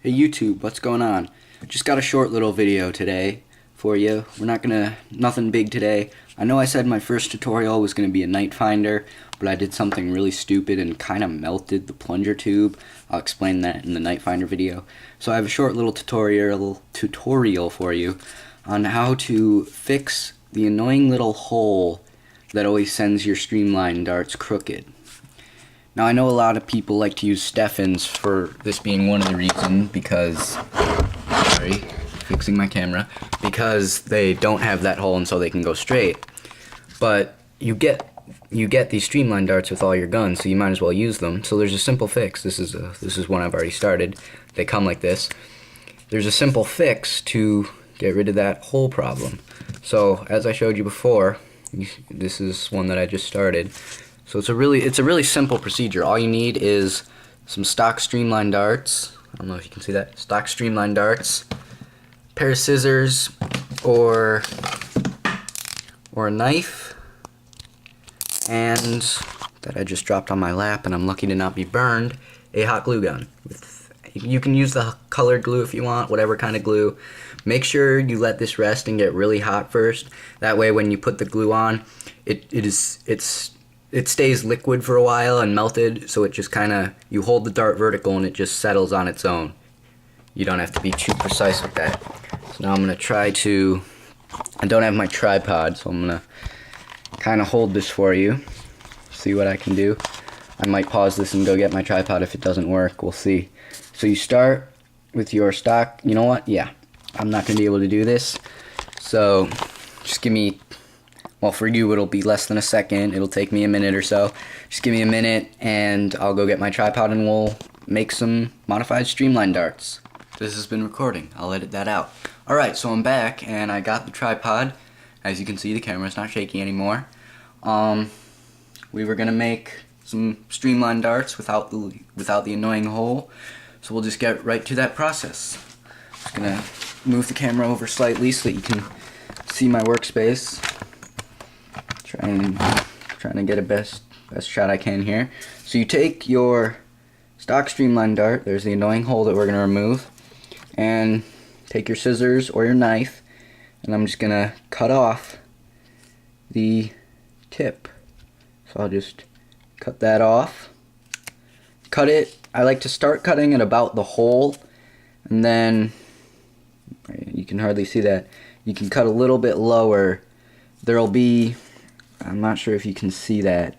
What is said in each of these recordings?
Hey YouTube, what's going on? Just got a short little video today for you. Nothing big today. I know I said my first tutorial was gonna be a night finder, but I did something really stupid and kind of melted the plunger tube. I'll explain that in the night finder video. So I have a short little tutorial for you on how to fix the annoying little hole that always sends your Streamline darts crooked. Now I know a lot of people like to use Steffens for this being one of the reasons because, fixing my camera, because they don't have that hole and so they can go straight. But you get these Streamline darts with all your guns, so you might as well use them. So there's a simple fix. This is one I've already started. They come like this. There's a simple fix to get rid of that hole problem. So as I showed you before, this is one that I just started. So it's a really simple procedure. All you need is some stock Streamline darts. I don't know if you can see that. Stock Streamline darts, a pair of scissors, or a knife, and that I just dropped on my lap, and I'm lucky to not be burned, a hot glue gun. You can use the colored glue if you want, whatever kind of glue. Make sure you let this rest and get really hot first. That way when you put the glue on, it stays liquid for a while and melted, so it just you hold the dart vertical and it just settles on its own. You don't have to be too precise with that. So now I'm going to try to, I don't have my tripod, so I'm going to kind of hold this for you, see what I can do. I might pause this and go get my tripod if it doesn't work, we'll see. So you start with your stock, you know what, yeah, I'm not going to be able to do this, so just give me, well, for you it'll be less than a second, it'll take me a minute or so. Just give me a minute and I'll go get my tripod and we'll make some modified Streamline darts. This has been recording, I'll edit that out. Alright, so I'm back and I got the tripod. As you can see, the camera's not shaky anymore. We were gonna make some Streamline darts without the annoying hole, so we'll just get right to that process. Just gonna move the camera over slightly so that you can see my workspace. Trying to get a best shot I can here. So you take your stock Streamline dart, there's the annoying hole that we're going to remove, and take your scissors or your knife, and I'm just going to cut off the tip. So I'll just cut that off. Cut it, I like to start cutting at about the hole, and then, you can hardly see that, you can cut a little bit lower. There'll be, I'm not sure if you can see that.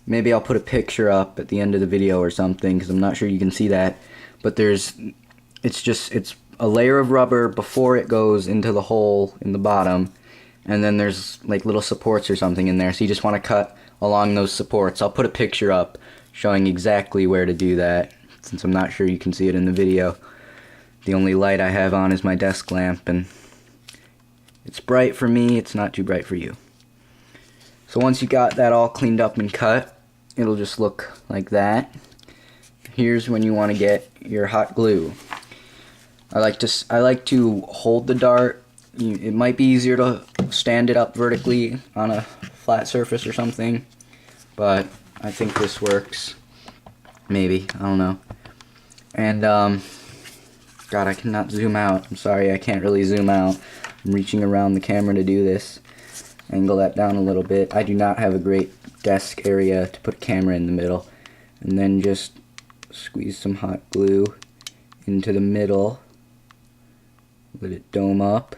Maybe I'll put a picture up at the end of the video or something, because I'm not sure you can see that. But it's a layer of rubber before it goes into the hole in the bottom, and then there's like little supports or something in there. So you just want to cut along those supports. I'll put a picture up showing exactly where to do that, since I'm not sure you can see it in the video. The only light I have on is my desk lamp, and it's bright for me, it's not too bright for you. So once you got that all cleaned up and cut, it'll just look like that. Here's when you want to get your hot glue. I like to hold the dart. It might be easier to stand it up vertically on a flat surface or something, but I think this works. Maybe, I don't know. And God, I cannot zoom out. I'm sorry, I can't really zoom out. I'm reaching around the camera to do this. Angle that down a little bit. I do not have a great desk area to put a camera in the middle. And then just squeeze some hot glue into the middle. Let it dome up.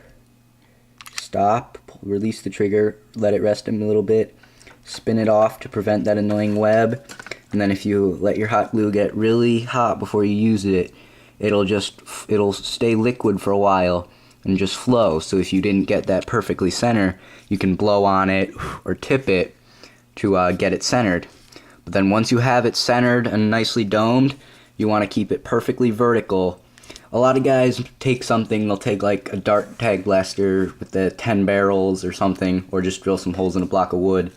Stop. Release the trigger. Let it rest a little bit. Spin it off to prevent that annoying web. And then if you let your hot glue get really hot before you use it, it'll stay liquid for a while and just flow. So if you didn't get that perfectly center, you can blow on it or tip it to get it centered. But then once you have it centered and nicely domed, you want to keep it perfectly vertical. A lot of guys take something, they'll take like a dart tag blaster with the 10 barrels or something, or just drill some holes in a block of wood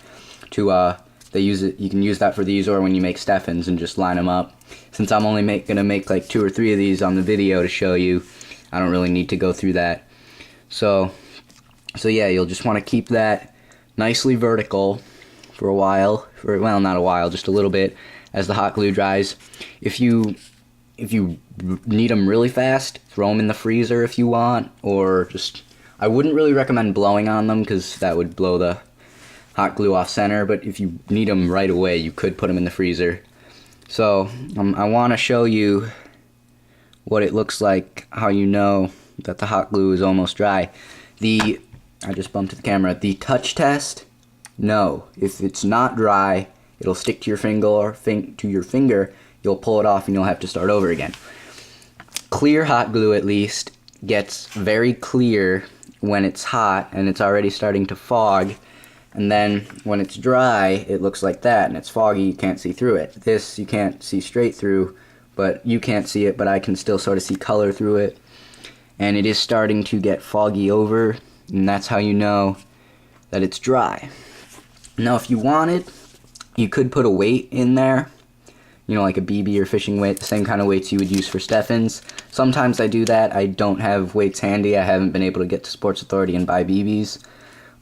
to they use it. You can use that for these, or when you make Steffens and just line them up. Since I'm only gonna make like 2 or 3 of these on the video to show you, I don't really need to go through that. So yeah, you'll just want to keep that nicely vertical for a while, well, not a while, just a little bit, as the hot glue dries. If you if you need them really fast, throw them in the freezer if you want, or just, I wouldn't really recommend blowing on them because that would blow the hot glue off center, but if you need them right away, you could put them in the freezer. So I want to show you what it looks like, how you know that the hot glue is almost dry. I just bumped the camera. The touch test, no. If it's not dry, it'll stick to your finger, or you'll pull it off and you'll have to start over again. Clear hot glue, at least, gets very clear when it's hot and it's already starting to fog, and then when it's dry it looks like that and it's foggy, you can't see through it. This you can't see straight through, but you can't see it, but I can still sort of see color through it, and it is starting to get foggy over, and that's how you know that it's dry. Now if you wanted, you could put a weight in there, you know, like a BB or fishing weight, the same kind of weights you would use for Steffens. Sometimes I do that. I don't have weights handy. I haven't been able to get to Sports Authority and buy BBs,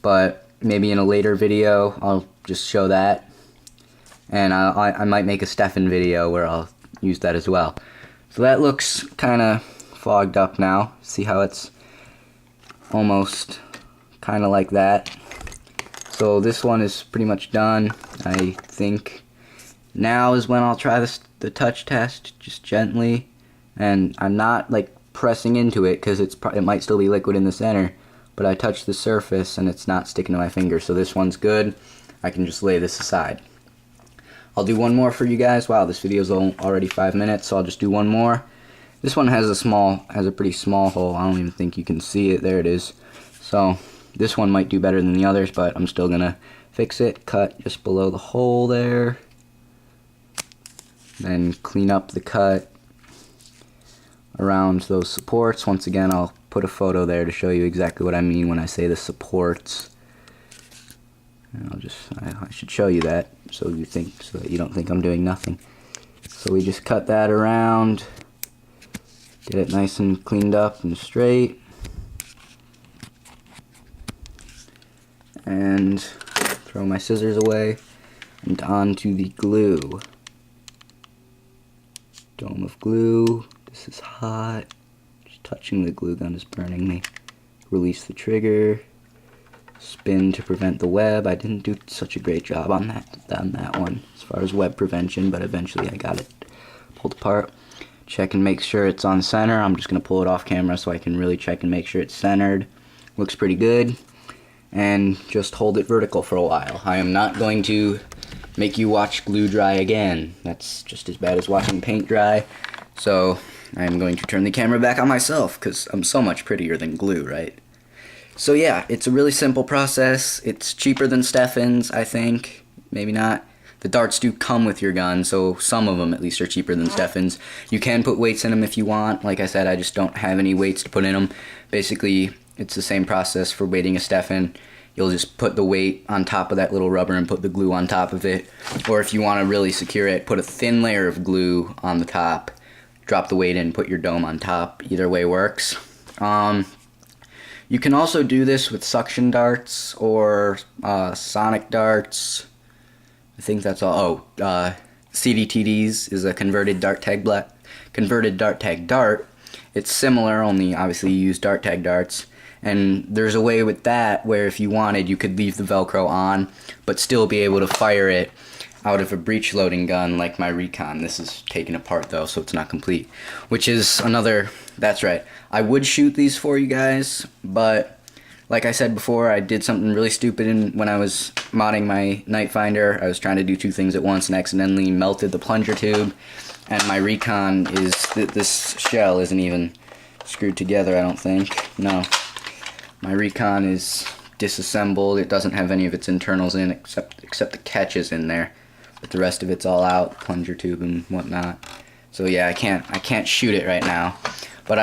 but maybe in a later video I'll just show that, and I might make a Steffen video where I'll use that as well. So that looks kind of fogged up now. See how it's almost kind of like that. So this one is pretty much done. I think now is when I'll try the touch test, just gently, and I'm not like pressing into it because it might still be liquid in the center, but I touched the surface and it's not sticking to my finger, so this one's good. I can just lay this aside. I'll do one more for you guys. Wow, this video's already 5 minutes, so I'll just do one more. This one has a pretty small hole. I don't even think you can see it. There it is. So this one might do better than the others, but I'm still gonna fix it. Cut just below the hole there. Then clean up the cut around those supports. Once again, I'll put a photo there to show you exactly what I mean when I say the supports. And I should show you that so that you don't think I'm doing nothing. So we just cut that around, get it nice and cleaned up and straight, and throw my scissors away and onto the glue. Dome of glue. This is hot. Just touching the glue gun is burning me. Release the trigger. Spin to prevent the web. I didn't do such a great job on that one as far as web prevention, but eventually I got it pulled apart. Check and make sure it's on center. I'm just going to pull it off camera so I can really check and make sure it's centered. Looks pretty good. And just hold it vertical for a while. I am not going to make you watch glue dry again. That's just as bad as watching paint dry. So I'm going to turn the camera back on myself because I'm so much prettier than glue, right? So yeah, it's a really simple process. It's cheaper than Steffens, I think. Maybe not. The darts do come with your gun, so some of them at least are cheaper than Steffens. You can put weights in them if you want. Like I said, I just don't have any weights to put in them. Basically, it's the same process for weighting a Steffen. You'll just put the weight on top of that little rubber and put the glue on top of it. Or if you want to really secure it, put a thin layer of glue on the top. Drop the weight in, put your dome on top. Either way works. You can also do this with suction darts or sonic darts. I think that's all. Oh, CDTDs is a converted dart tag dart. It's similar, only obviously you use dart tag darts. And there's a way with that where if you wanted, you could leave the Velcro on, but still be able to fire it out of a breech loading gun like my Recon. This is taken apart though, so it's not complete. Which is another, that's right. I would shoot these for you guys, but like I said before, I did something really stupid when I was modding my Night Finder. I was trying to do two things at once and accidentally melted the plunger tube. And my Recon this shell isn't even screwed together, I don't think. No. My Recon is disassembled. It doesn't have any of its internals in except the catches in there. But the rest of it's all out, plunger tube and whatnot. So yeah, I can't shoot it right now. But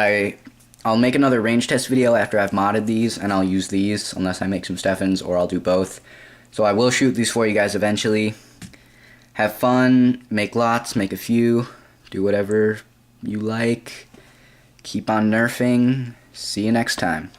I'll make another range test video after I've modded these, and I'll use these unless I make some Steffens, or I'll do both. So I will shoot these for you guys eventually. Have fun, make lots, make a few, do whatever you like. Keep on nerfing. See you next time.